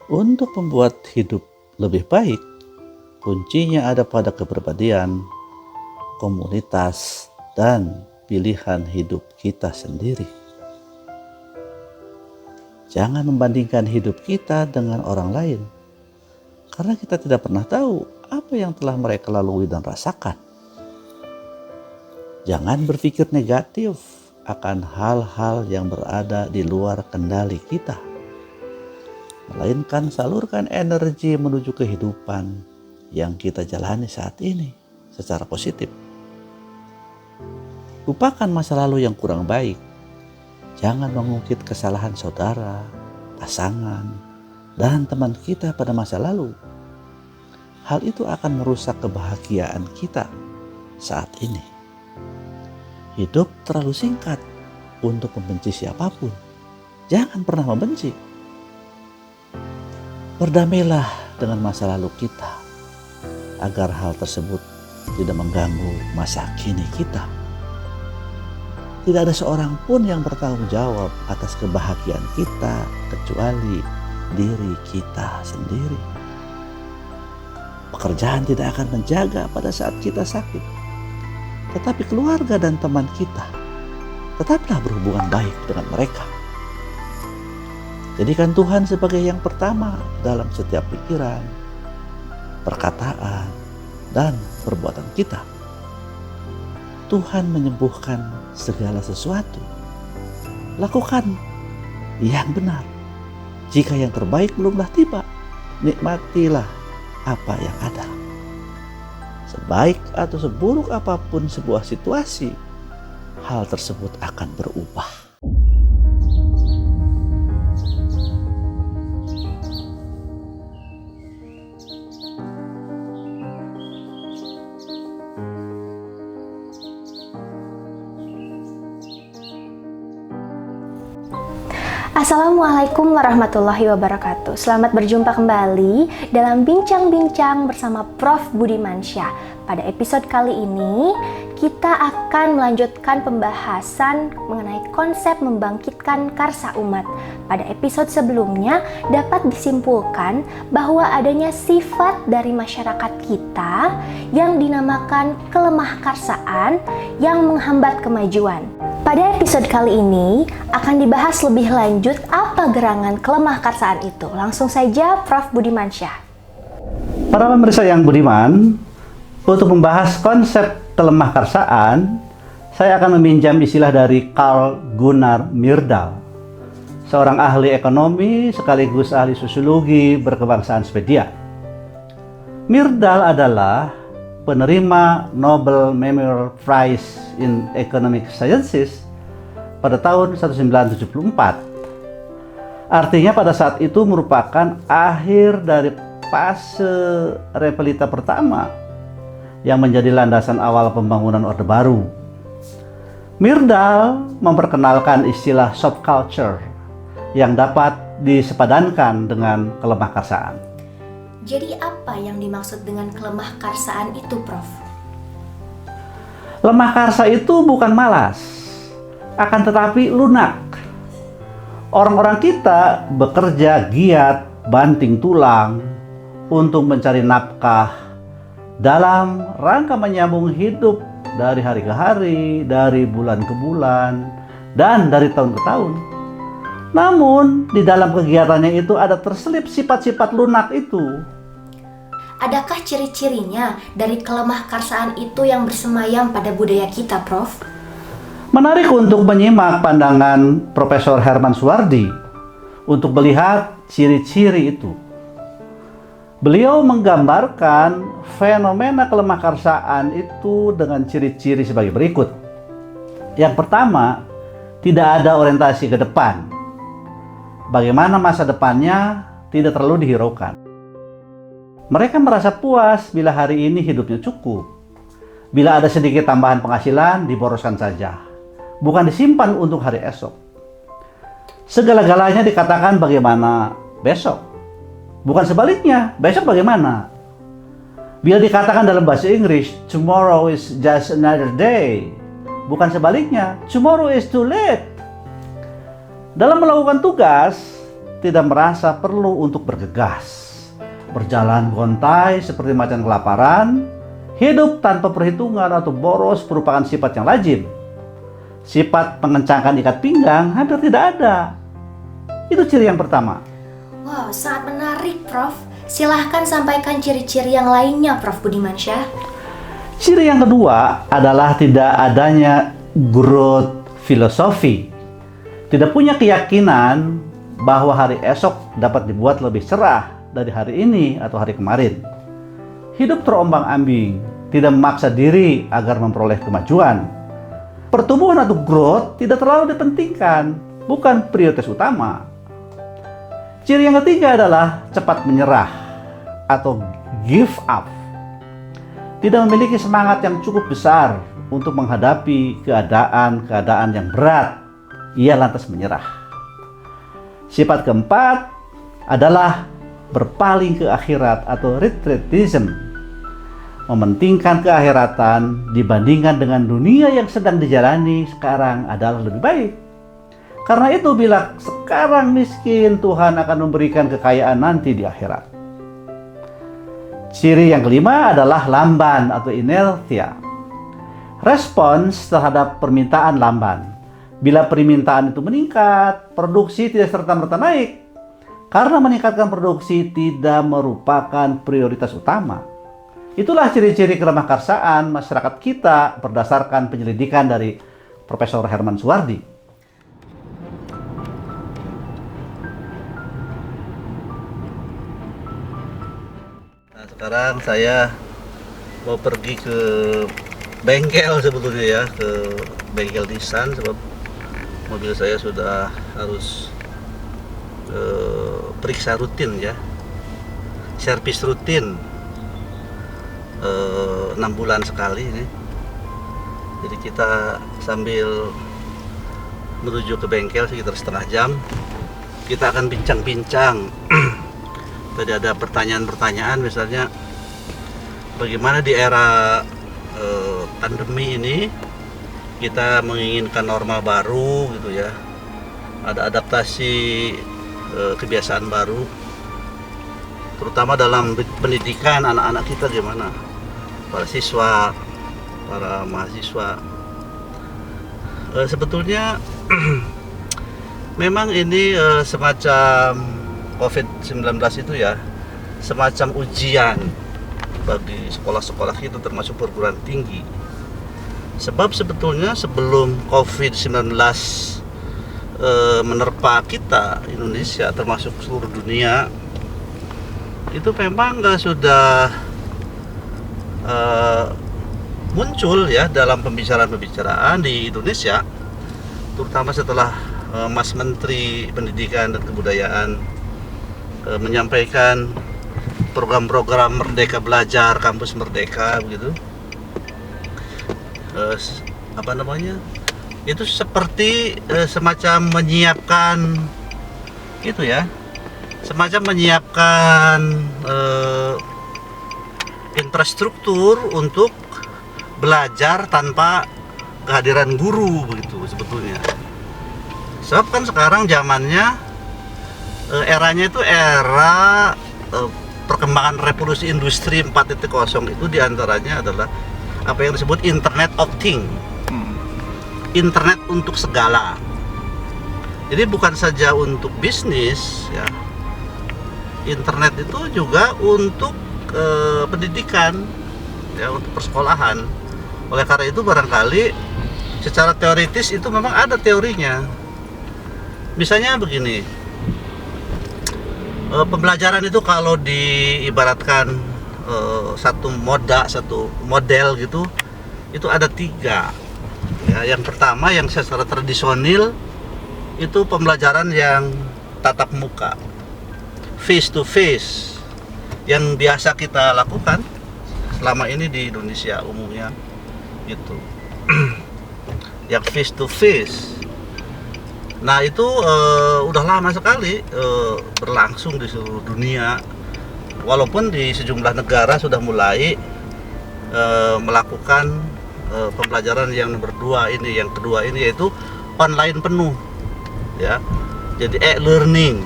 Untuk membuat hidup lebih baik, kuncinya ada pada kepribadian, komunitas, dan pilihan hidup kita sendiri. Jangan membandingkan hidup kita dengan orang lain, karena kita tidak pernah tahu apa yang telah mereka lalui dan rasakan. Jangan berpikir negatif akan hal-hal yang berada di luar kendali kita, melainkan salurkan energi menuju kehidupan yang kita jalani saat ini secara positif. Lupakan masa lalu yang kurang baik. Jangan mengungkit kesalahan saudara, pasangan, dan teman kita pada masa lalu. Hal itu akan merusak kebahagiaan kita saat ini. Hidup terlalu singkat untuk membenci siapapun. Jangan pernah membenci. Berdamailah dengan masa lalu kita, agar hal tersebut tidak mengganggu masa kini kita. Tidak ada seorang pun yang bertanggung jawab atas kebahagiaan kita kecuali diri kita sendiri. Pekerjaan tidak akan menjaga pada saat kita sakit, tetapi keluarga dan teman kita tetaplah berhubungan baik dengan mereka. Jadikan Tuhan sebagai yang pertama dalam setiap pikiran, perkataan, dan perbuatan kita. Tuhan menyembuhkan segala sesuatu. Lakukan yang benar. Jika yang terbaik belumlah tiba, nikmatilah apa yang ada. Sebaik atau seburuk apapun sebuah situasi, hal tersebut akan berubah. Assalamualaikum warahmatullahi wabarakatuh. Selamat berjumpa kembali dalam Bincang-Bincang bersama Prof. Budimansyah. Pada episode kali ini, kita akan melanjutkan pembahasan mengenai konsep membangkitkan karsa umat. Pada episode sebelumnya, dapat disimpulkan bahwa adanya sifat dari masyarakat kita yang dinamakan kelemah karsaan yang menghambat kemajuan. Pada episode kali ini akan dibahas lebih lanjut apa gerangan kelemah karsaan itu. Langsung saja Prof. Budimansyah. Para pemirsa yang budiman, untuk membahas konsep kelemah karsaan, saya akan meminjam istilah dari Carl Gunnar Myrdal, seorang ahli ekonomi sekaligus ahli sosiologi berkebangsaan Swedia. Myrdal adalah penerima Nobel Memorial Prize in Economic Sciences pada tahun 1974. Artinya pada saat itu merupakan akhir dari fase repelita pertama yang menjadi landasan awal pembangunan Orde Baru. Myrdal memperkenalkan istilah soft culture yang dapat disepadankan dengan kelemah karsaan. Jadi apa yang dimaksud dengan kelemah karsaan itu, Prof? Lemah karsa itu bukan malas, akan tetapi lunak. Orang-orang kita bekerja giat, banting tulang untuk mencari nafkah dalam rangka menyambung hidup dari hari ke hari, dari bulan ke bulan, dan dari tahun ke tahun. Namun, di dalam kegiatannya itu ada terselip sifat-sifat lunak itu. Adakah ciri-cirinya dari kelemah karsaan itu yang bersemayam pada budaya kita, Prof? Menarik untuk menyimak pandangan Profesor Herman Suwardi untuk melihat ciri-ciri itu. Beliau menggambarkan fenomena kelemah karsaan itu dengan ciri-ciri sebagai berikut. Yang pertama, tidak ada orientasi ke depan. Bagaimana masa depannya tidak terlalu dihiraukan. Mereka merasa puas bila hari ini hidupnya cukup. Bila ada sedikit tambahan penghasilan, diboroskan saja. Bukan disimpan untuk hari esok. Segala-galanya dikatakan bagaimana besok. Bukan sebaliknya, besok bagaimana. Bila dikatakan dalam bahasa Inggris, tomorrow is just another day. Bukan sebaliknya, tomorrow is too late. Dalam melakukan tugas, tidak merasa perlu untuk bergegas, berjalan gontai seperti macan kelaparan, hidup tanpa perhitungan atau boros merupakan sifat yang lazim. Sifat mengencangkan ikat pinggang hampir tidak ada. Itu ciri yang pertama. Wow, sangat menarik, Prof. Silahkan sampaikan ciri-ciri yang lainnya, Prof. Budimansyah. Ciri yang kedua adalah tidak adanya growth filosofi. Tidak punya keyakinan bahwa hari esok dapat dibuat lebih cerah dari hari ini atau hari kemarin. Hidup terombang-ambing, tidak memaksa diri agar memperoleh kemajuan. Pertumbuhan atau growth tidak terlalu dipentingkan, bukan prioritas utama. Ciri yang ketiga adalah cepat menyerah atau give up. Tidak memiliki semangat yang cukup besar untuk menghadapi keadaan-keadaan yang berat. Ia lantas menyerah. Sifat keempat adalah berpaling ke akhirat atau retreatism. Mementingkan keakhiratan dibandingkan dengan dunia yang sedang dijalani sekarang adalah lebih baik. Karena itu bila sekarang miskin, Tuhan akan memberikan kekayaan nanti di akhirat. Ciri yang kelima adalah lamban atau inertia. Respons terhadap permintaan lamban. Bila permintaan itu meningkat, produksi tidak serta-merta naik. Karena meningkatkan produksi tidak merupakan prioritas utama. Itulah ciri-ciri kelemahkarsaan masyarakat kita berdasarkan penyelidikan dari Profesor Herman Suwardi. Sekarang saya mau pergi ke bengkel sebetulnya ya, ke bengkel Nissan sebab mobil saya sudah harus periksa rutin ya, servis rutin 6 bulan sekali ini. Jadi kita sambil menuju ke bengkel sekitar setengah jam, kita akan bincang-bincang. Tadi ada pertanyaan-pertanyaan, misalnya bagaimana di era pandemi ini kita menginginkan normal baru gitu ya, ada adaptasi kebiasaan baru, terutama dalam pendidikan anak-anak kita gimana, para siswa, para mahasiswa. Sebetulnya memang ini semacam COVID-19 itu ya, semacam ujian bagi sekolah-sekolah kita termasuk perguruan tinggi. Sebab sebetulnya sebelum COVID-19 menerpa kita, Indonesia termasuk seluruh dunia, itu memang sudah muncul ya dalam pembicaraan-pembicaraan di Indonesia, terutama setelah Mas Menteri Pendidikan dan Kebudayaan menyampaikan program-program Merdeka Belajar, Kampus Merdeka begitu. Itu seperti semacam menyiapkan itu ya, semacam menyiapkan infrastruktur untuk belajar tanpa kehadiran guru begitu sebetulnya. Sebab kan sekarang zamannya eranya itu era perkembangan revolusi industri 4.0, itu diantaranya adalah apa yang disebut Internet of Things, internet untuk segala. Jadi bukan saja untuk bisnis ya, internet itu juga untuk pendidikan ya, untuk persekolahan. Oleh karena itu barangkali secara teoritis itu memang ada teorinya. Misalnya begini, pembelajaran itu kalau diibaratkan satu model gitu, itu ada 3 ya. Yang pertama yang secara tradisional itu pembelajaran yang tatap muka, face to face, yang biasa kita lakukan selama ini di Indonesia umumnya gitu. Yang face to face. Nah itu udah lama sekali berlangsung di seluruh dunia, walaupun di sejumlah negara sudah mulai melakukan pembelajaran yang nomor 2 ini, yang kedua ini, yaitu online penuh ya. Jadi e-learning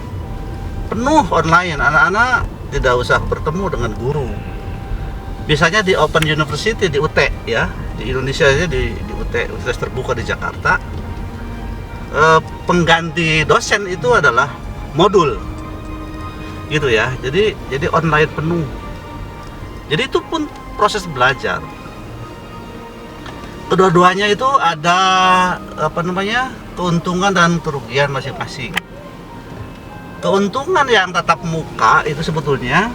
penuh online. Anak-anak tidak usah bertemu dengan guru. Biasanya di Open University, di UT ya, di Indonesia aja di UT, Universitas Terbuka di Jakarta, pengganti dosen itu adalah modul gitu ya. Jadi online penuh. Jadi itu pun proses belajar. Kedua-duanya itu ada keuntungan dan kerugian masing-masing. Keuntungan yang tatap muka itu sebetulnya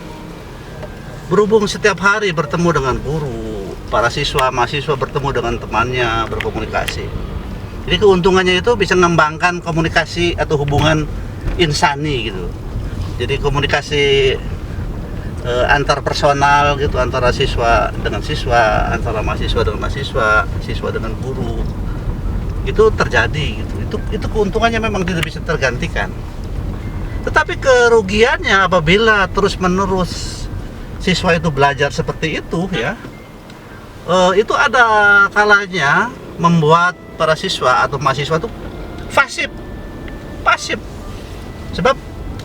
berhubung setiap hari bertemu dengan guru, para mahasiswa bertemu dengan temannya, berkomunikasi. Jadi keuntungannya itu bisa mengembangkan komunikasi atau hubungan insani gitu. Jadi komunikasi antar personal gitu, antara siswa dengan siswa, antara mahasiswa dengan mahasiswa, siswa dengan guru, itu terjadi gitu. Itu keuntungannya memang tidak bisa tergantikan. Tetapi kerugiannya apabila terus-menerus siswa itu belajar seperti itu ya, itu ada kalanya membuat para siswa atau mahasiswa itu pasif. Sebab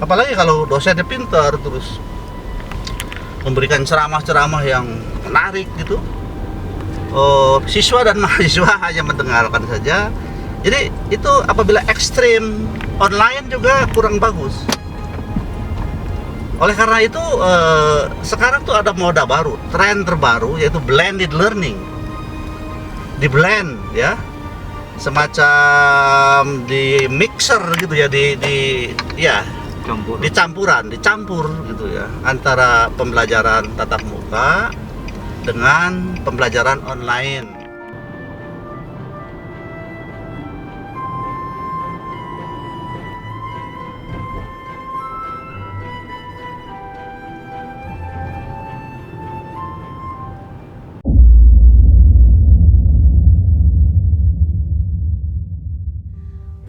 apalagi kalau dosennya pintar terus memberikan ceramah-ceramah yang menarik gitu, siswa dan mahasiswa hanya mendengarkan saja. Jadi itu apabila ekstrim online juga kurang bagus. Oleh karena itu sekarang tuh ada moda baru, tren terbaru, yaitu blended learning. Di blend ya, semacam di mixer gitu ya, dicampur gitu ya, antara pembelajaran tatap muka dengan pembelajaran online.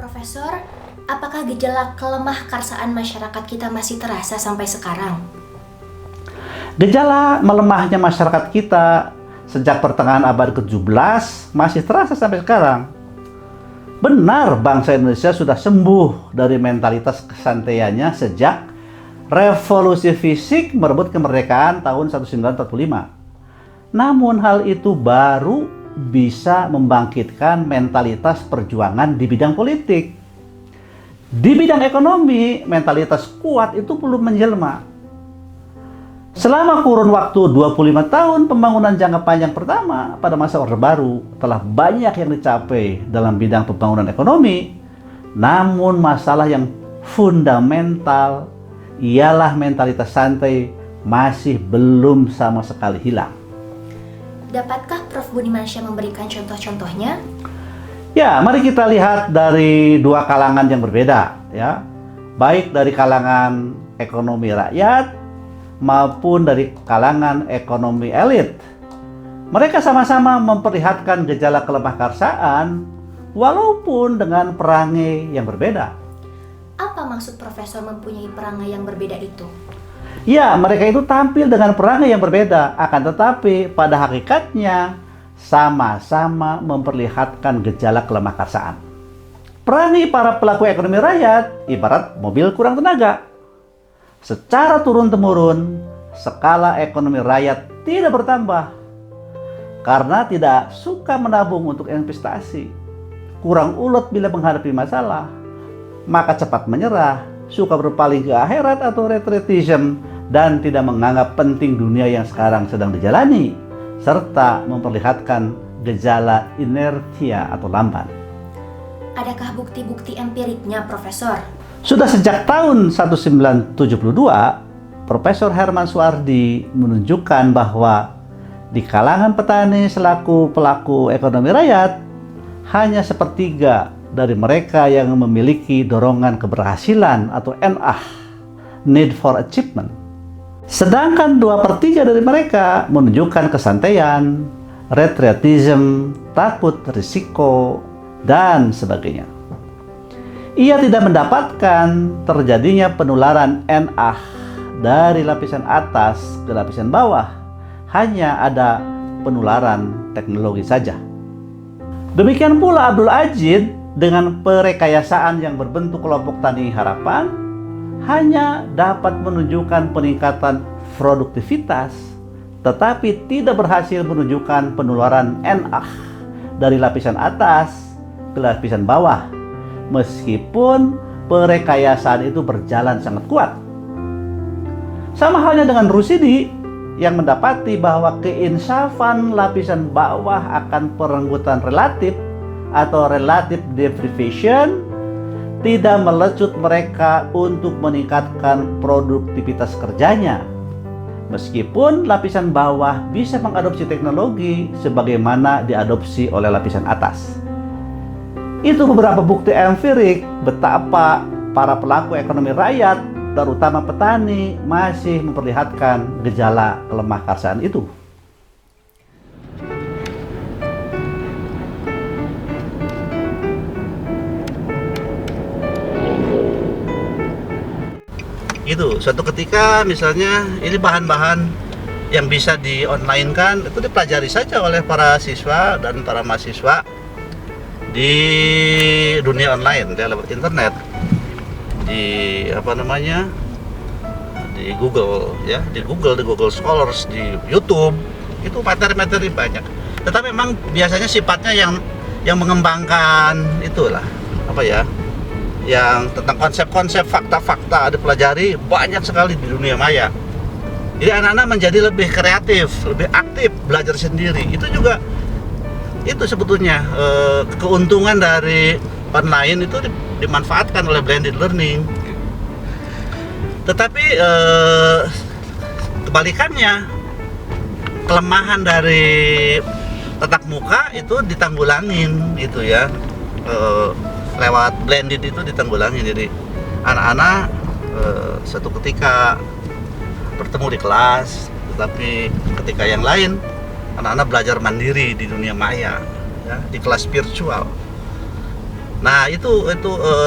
Profesor, apakah gejala kelemah karsaan masyarakat kita masih terasa sampai sekarang? Gejala melemahnya masyarakat kita sejak pertengahan abad ke-17 masih terasa sampai sekarang. Benar, bangsa Indonesia sudah sembuh dari mentalitas kesantaiannya sejak revolusi fisik merebut kemerdekaan tahun 1945. Namun hal itu baru bisa membangkitkan mentalitas perjuangan di bidang politik. Di bidang ekonomi, mentalitas kuat itu belum menjelma. Selama kurun waktu 25 tahun pembangunan jangka panjang pertama pada masa Orde Baru telah banyak yang dicapai dalam bidang pembangunan ekonomi. Namun masalah yang fundamental ialah mentalitas santai masih belum sama sekali hilang. Dapatkah Prof. Budimansyah memberikan contoh-contohnya? Ya, mari kita lihat dari dua kalangan yang berbeda ya. Baik dari kalangan ekonomi rakyat maupun dari kalangan ekonomi elit. Mereka sama-sama memperlihatkan gejala kelemah karsaan walaupun dengan perangai yang berbeda. Apa maksud Profesor mempunyai perangai yang berbeda itu? Ya, mereka itu tampil dengan perangai yang berbeda, akan tetapi pada hakikatnya sama-sama memperlihatkan gejala kelemah karsaan. Perangai para pelaku ekonomi rakyat ibarat mobil kurang tenaga. Secara turun-temurun, skala ekonomi rakyat tidak bertambah karena tidak suka menabung untuk investasi, kurang ulet bila menghadapi masalah, maka cepat menyerah, suka berpaling ke akhirat atau retreatism, dan tidak menganggap penting dunia yang sekarang sedang dijalani, serta memperlihatkan gejala inertia atau lamban. Adakah bukti-bukti empiriknya, Profesor? Sudah sejak tahun 1972, Profesor Herman Suardi menunjukkan bahwa di kalangan petani selaku pelaku ekonomi rakyat, hanya sepertiga dari mereka yang memiliki dorongan keberhasilan atau NA, need for achievement. Sedangkan 2/3 dari mereka menunjukkan kesantaian, retreatism, takut risiko, dan sebagainya. Ia tidak mendapatkan terjadinya penularan NA dari lapisan atas ke lapisan bawah, hanya ada penularan teknologi saja. Demikian pula Abdul Ajid dengan perekayasaan yang berbentuk kelompok tani harapan hanya dapat menunjukkan peningkatan produktivitas, tetapi tidak berhasil menunjukkan penularan NA dari lapisan atas ke lapisan bawah, meskipun perekayasaan itu berjalan sangat kuat. Sama halnya dengan Rusidi yang mendapati bahwa keinsafan lapisan bawah akan perenggutan relatif atau relative deprivation tidak melecut mereka untuk meningkatkan produktivitas kerjanya, meskipun lapisan bawah bisa mengadopsi teknologi sebagaimana diadopsi oleh lapisan atas. Itu beberapa bukti empirik betapa para pelaku ekonomi rakyat, terutama petani, masih memperlihatkan gejala kelemah karsaan itu. Itu suatu ketika misalnya ini bahan-bahan yang bisa di online kan, itu dipelajari saja oleh para siswa dan para mahasiswa di dunia online, di lewat internet, di di Google ya, di Google Scholars, di YouTube, itu materi-materi banyak. Tetapi memang biasanya sifatnya yang mengembangkan itulah yang tentang konsep-konsep, fakta-fakta dipelajari banyak sekali di dunia maya. Jadi anak-anak menjadi lebih kreatif, lebih aktif, belajar sendiri. Itu sebetulnya keuntungan dari online itu dimanfaatkan oleh blended learning. Tetapi kebalikannya, kelemahan dari tatap muka itu ditanggulangin gitu ya. Lewat blended itu ditanggulangin. Jadi anak-anak suatu ketika bertemu di kelas, tetapi ketika yang lain anak-anak belajar mandiri di dunia maya ya, di kelas virtual. Nah itu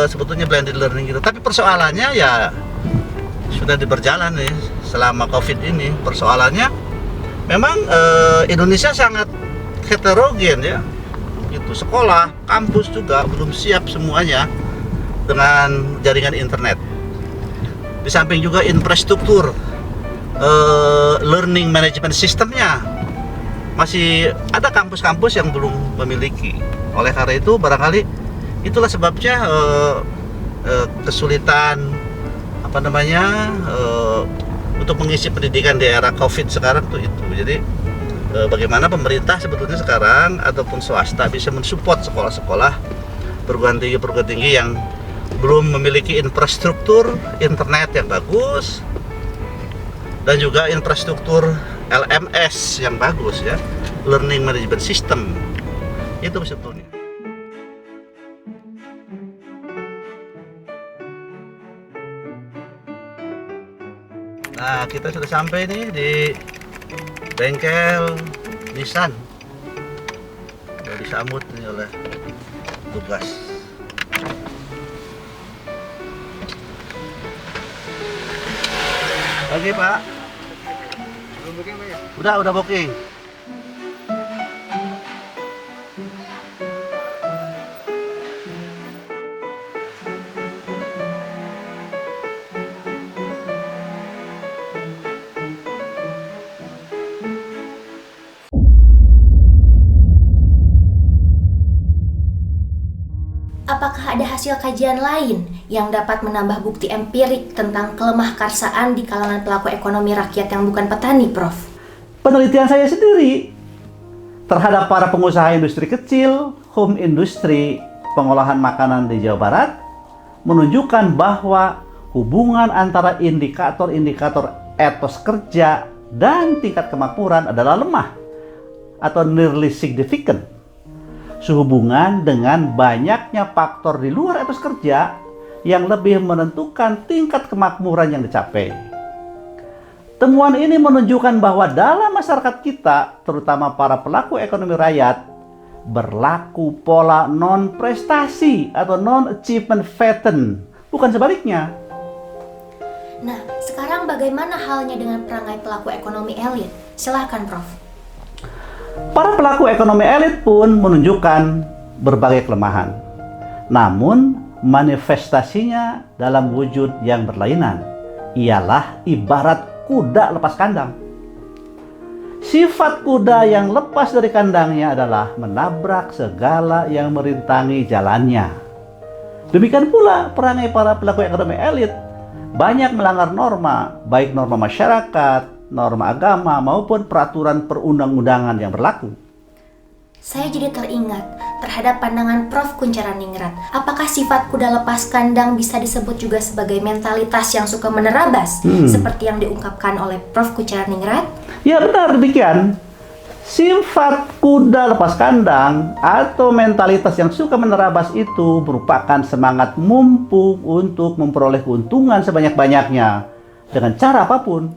sebetulnya blended learning gitu. Tapi persoalannya ya sudah berjalan nih selama COVID ini. Persoalannya memang Indonesia sangat heterogen ya. Itu sekolah, kampus juga belum siap semuanya dengan jaringan internet. Di samping juga infrastruktur learning management sistemnya masih ada kampus-kampus yang belum memiliki. Oleh karena itu barangkali itulah sebabnya kesulitan untuk mengisi pendidikan di era COVID sekarang tuh itu. Jadi bagaimana pemerintah sebetulnya sekarang ataupun swasta bisa mensupport sekolah-sekolah perguruan tinggi yang belum memiliki infrastruktur internet yang bagus dan juga infrastruktur LMS yang bagus ya, learning management system. Itu sebetulnya. Nah, kita sudah sampai nih di bengkel Nissan. Sudah disambut nih oleh tugas. Oke Pak. Belum booking Pak ya? Udah booking. Apakah ada hasil kajian lain yang dapat menambah bukti empirik tentang kelemah karsaan di kalangan pelaku ekonomi rakyat yang bukan petani, Prof? Penelitian saya sendiri terhadap para pengusaha industri kecil, home industry, pengolahan makanan di Jawa Barat menunjukkan bahwa hubungan antara indikator-indikator etos kerja dan tingkat kemakmuran adalah lemah atau nearly significant. Sehubungan dengan banyaknya faktor di luar etos kerja yang lebih menentukan tingkat kemakmuran yang dicapai. Temuan ini menunjukkan bahwa dalam masyarakat kita, terutama para pelaku ekonomi rakyat, berlaku pola non-prestasi atau non-achievement pattern, bukan sebaliknya. Nah, sekarang bagaimana halnya dengan perangai pelaku ekonomi elit? Silahkan, Prof. Para pelaku ekonomi elit pun menunjukkan berbagai kelemahan. Namun, manifestasinya dalam wujud yang berlainan. Ialah ibarat kuda lepas kandang. Sifat kuda yang lepas dari kandangnya adalah menabrak segala yang merintangi jalannya. Demikian pula perangai para pelaku ekonomi elit banyak melanggar norma, baik norma masyarakat, norma agama, maupun peraturan perundang-undangan yang berlaku. Saya jadi teringat terhadap pandangan Prof. Kuncharaningrat. Apakah sifat kuda lepas kandang bisa disebut juga sebagai mentalitas yang suka menerabas, seperti yang diungkapkan oleh Prof. Kuncharaningrat? Ya benar demikian. Sifat kuda lepas kandang atau mentalitas yang suka menerabas itu merupakan semangat mumpung untuk memperoleh keuntungan sebanyak-banyaknya dengan cara apapun.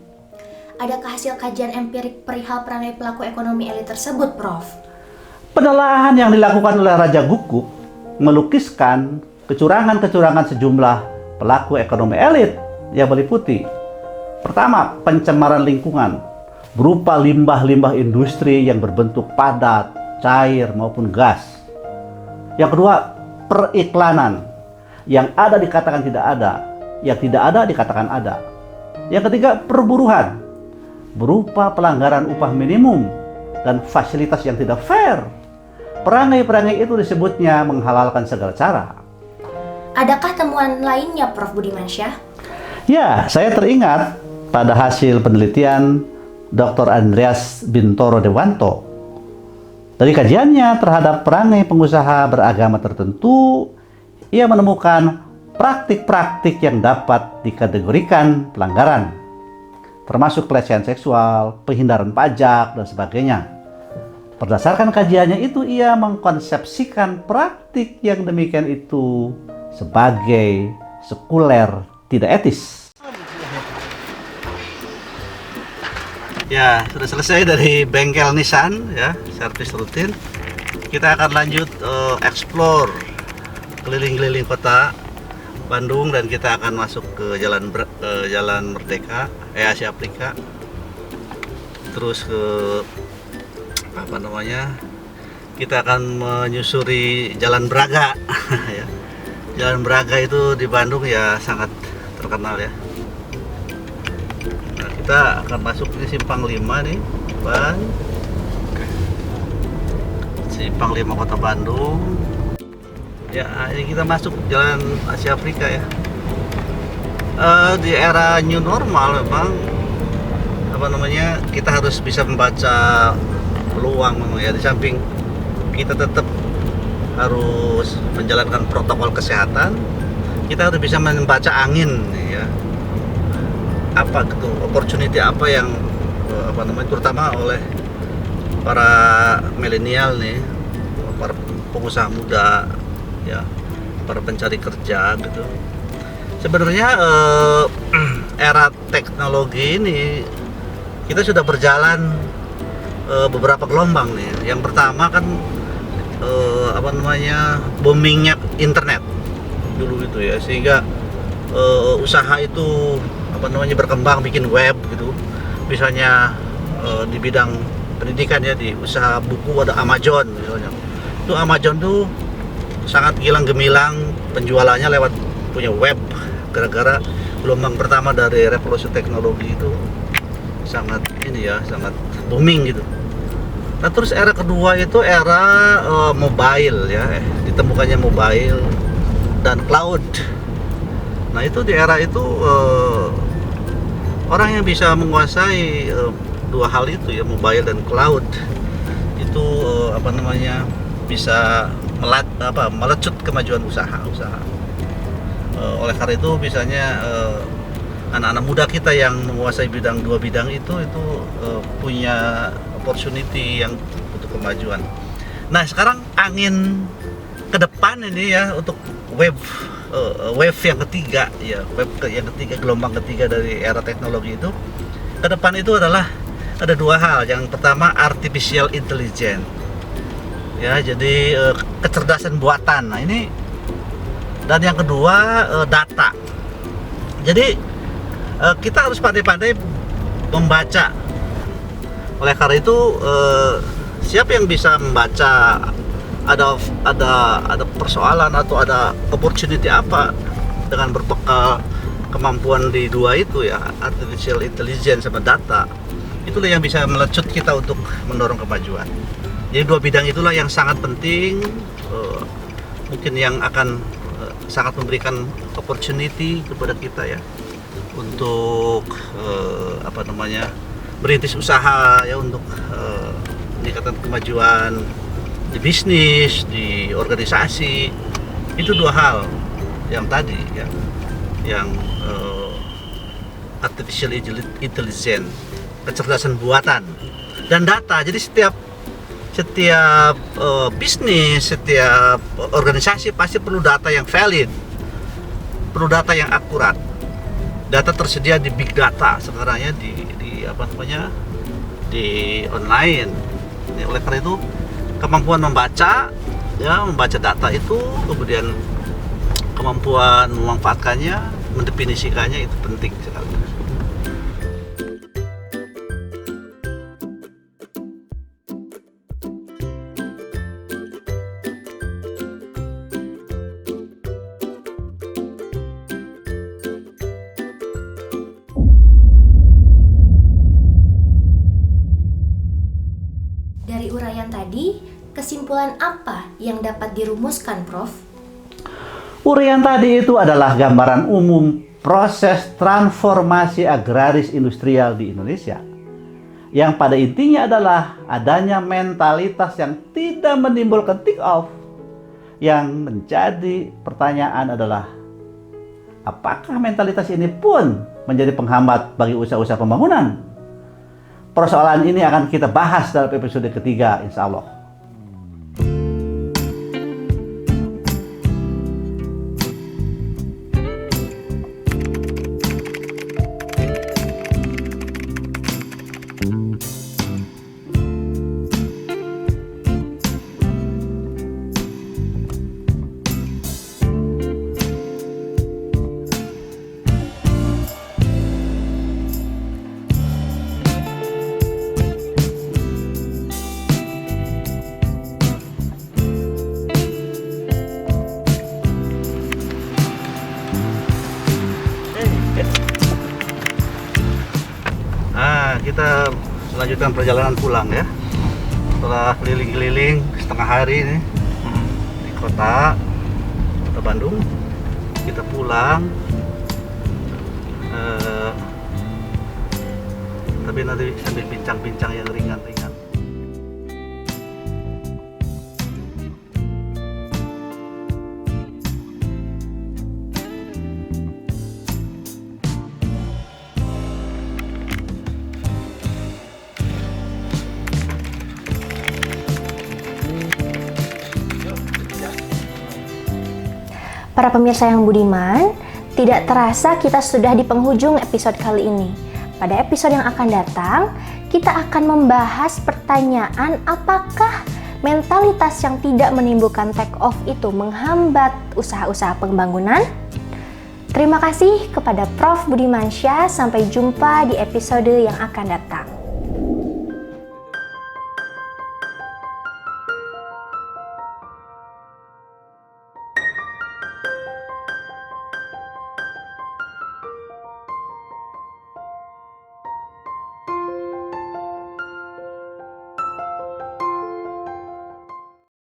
Adakah hasil kajian empirik perihal perangai pelaku ekonomi elit tersebut, Prof? Penelaahan yang dilakukan oleh Raja Gukuk melukiskan kecurangan-kecurangan sejumlah pelaku ekonomi elit yang meliputi: pertama, pencemaran lingkungan berupa limbah-limbah industri yang berbentuk padat, cair maupun gas. Yang kedua, periklanan yang ada dikatakan tidak ada, yang tidak ada dikatakan ada. Yang ketiga, perburuhan berupa pelanggaran upah minimum dan fasilitas yang tidak fair. Perangai-perangai itu disebutnya menghalalkan segala cara. Adakah temuan lainnya, Prof. Budimansyah? Ya, saya teringat pada hasil penelitian Dr. Andreas Bintoro Dewanto. Dari kajiannya terhadap perangai pengusaha beragama tertentu, ia menemukan praktik-praktik yang dapat dikategorikan pelanggaran, termasuk pelecehan seksual, penghindaran pajak, dan sebagainya. Berdasarkan kajiannya itu, ia mengkonsepsikan praktik yang demikian itu sebagai sekuler, tidak etis. Ya, sudah selesai dari bengkel Nissan, ya, servis rutin. Kita akan lanjut explore keliling-keliling kota Bandung, dan kita akan masuk ke Jalan Merdeka, Asia Afrika. Terus ke kita akan menyusuri Jalan Braga. Ya. Jalan Braga itu di Bandung ya sangat terkenal ya. Nah, kita akan masuk di Simpang 5 nih, Simpang 5 Kota Bandung. Ya, ini kita masuk Jalan Asia Afrika ya. Di era new normal memang kita harus bisa membaca peluang memang ya. Di samping kita tetap harus menjalankan protokol kesehatan, kita harus bisa membaca angin ya. Apa gitu, opportunity apa yang terutama oleh para milenial nih, para pengusaha muda ya, para pencari kerja gitu. Sebenarnya era teknologi ini kita sudah berjalan beberapa gelombang nih. Yang pertama kan boomingnya internet dulu itu ya, sehingga usaha itu berkembang, bikin web gitu. Misalnya di bidang pendidikan ya, di usaha buku ada Amazon misalnya. Itu Amazon tuh sangat gilang gemilang penjualannya lewat punya web, gara-gara gelombang pertama dari revolusi teknologi itu sangat booming gitu. Nah, terus era kedua itu era mobile ya, ditemukannya mobile dan cloud. Nah, itu di era itu orang yang bisa menguasai dua hal itu ya, mobile dan cloud, itu bisa melecut kemajuan usaha. Oleh karena itu misalnya anak-anak muda kita yang menguasai dua bidang itu punya opportunity yang untuk kemajuan. Nah, sekarang angin ke depan ini ya untuk wave yang ketiga ya, gelombang ketiga dari era teknologi itu ke depan itu adalah ada dua hal. Yang pertama artificial intelligence ya, jadi kecerdasan buatan. Nah, ini, dan yang kedua data. Jadi kita harus pandai-pandai membaca. Oleh karena itu siapa yang bisa membaca ada persoalan atau ada opportunity apa dengan berbekal kemampuan di dua itu ya, artificial intelligence sama data, itulah yang bisa melecut kita untuk mendorong kemajuan. Jadi dua bidang itulah yang sangat penting, mungkin yang akan sangat memberikan opportunity kepada kita ya untuk merintis usaha ya, untuk meningkatkan kemajuan di bisnis, di organisasi. Itu dua hal yang tadi ya, yang artificial intelligence, kecerdasan buatan, dan data. Jadi setiap bisnis, setiap organisasi pasti perlu data yang valid, perlu data yang akurat. Data tersedia di big data sekarang ya, di online. Oleh karena itu kemampuan membaca data itu, kemudian kemampuan memanfaatkannya, mendefinisikannya, itu penting sekali. Dari uraian tadi, kesimpulan apa yang dapat dirumuskan, Prof? Uraian tadi itu adalah gambaran umum proses transformasi agraris industrial di Indonesia, yang pada intinya adalah adanya mentalitas yang tidak menimbulkan take off. Yang menjadi pertanyaan adalah, apakah mentalitas ini pun menjadi penghambat bagi usaha-usaha pembangunan? Persoalan ini akan kita bahas dalam episode ketiga, insya Allah. Kita melanjutkan perjalanan pulang ya. Setelah keliling-keliling setengah hari ini di kota Bandung, kita pulang. Tapi nanti sambil bincang-bincang yang ringan-ringan. Para pemirsa yang budiman, tidak terasa kita sudah di penghujung episode kali ini. Pada episode yang akan datang, kita akan membahas pertanyaan apakah mentalitas yang tidak menimbulkan take off itu menghambat usaha-usaha pembangunan? Terima kasih kepada Prof. Budimansyah, sampai jumpa di episode yang akan datang.